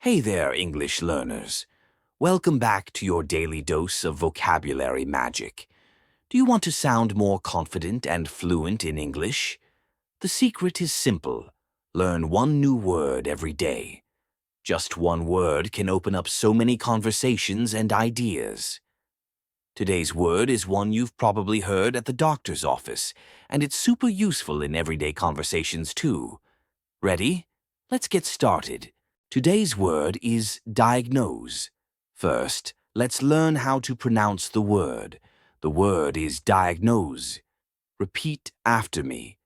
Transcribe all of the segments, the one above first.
Hey there, English learners. Welcome back to your daily dose of vocabulary magic. Do you want to sound more confident and fluent in English? The secret is simple. Learn one new word every day. Just one word can open up so many conversations and ideas. Today's word is one you've probably heard at the doctor's office, and it's super useful in everyday conversations too. Ready? Let's get started. Today's word is diagnose. First, let's learn how to pronounce the word. The word is diagnose. Repeat after me.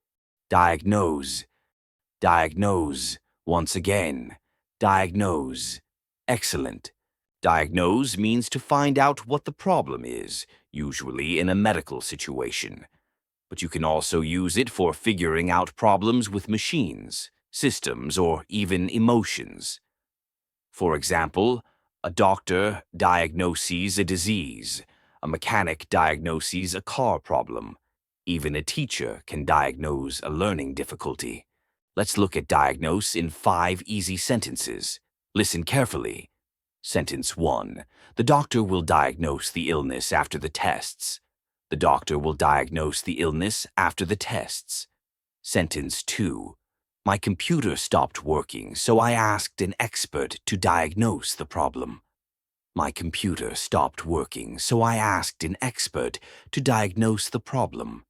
Diagnose. Diagnose. Once again. Diagnose. Excellent. Diagnose means to find out what the problem is, usually in a medical situation. But you can also use it for figuring out problems with machines, systems, or even emotions. For example, a doctor diagnoses a disease, a mechanic diagnoses a car problem. Even a teacher can diagnose a learning difficulty. Let's look at diagnose in 5 easy sentences. Listen carefully. Sentence 1. The doctor will diagnose the illness after the tests. The doctor will diagnose the illness after the tests. Sentence 2. My computer stopped working, so I asked an expert to diagnose the problem. My computer stopped working, so I asked an expert to diagnose the problem.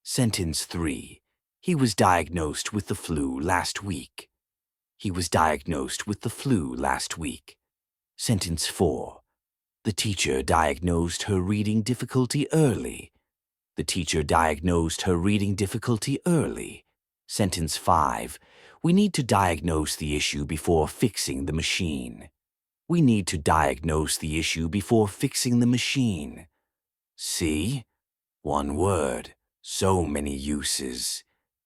Sentence 3. He was diagnosed with the flu last week. He was diagnosed with the flu last week. Sentence 4. The teacher diagnosed her reading difficulty early. The teacher diagnosed her reading difficulty early. Sentence 5. We need to diagnose the issue before fixing the machine. We need to diagnose the issue before fixing the machine. See? One word, so many uses.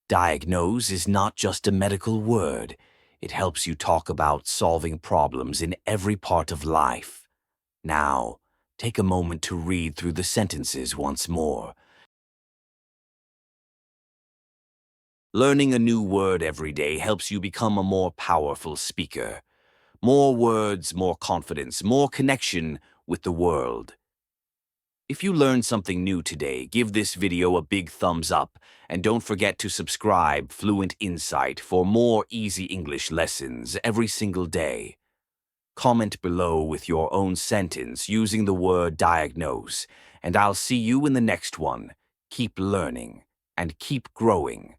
Diagnose is not just a medical word. It helps you talk about solving problems in every part of life. Now, take a moment to read through the sentences once more. Learning a new word every day helps you become a more powerful speaker. More words, more confidence, more connection with the world. If you learned something new today, give this video a big thumbs up and don't forget to subscribe Fluent Insight for more easy English lessons every single day. Comment below with your own sentence using the word diagnose, and I'll see you in the next one. Keep learning and keep growing.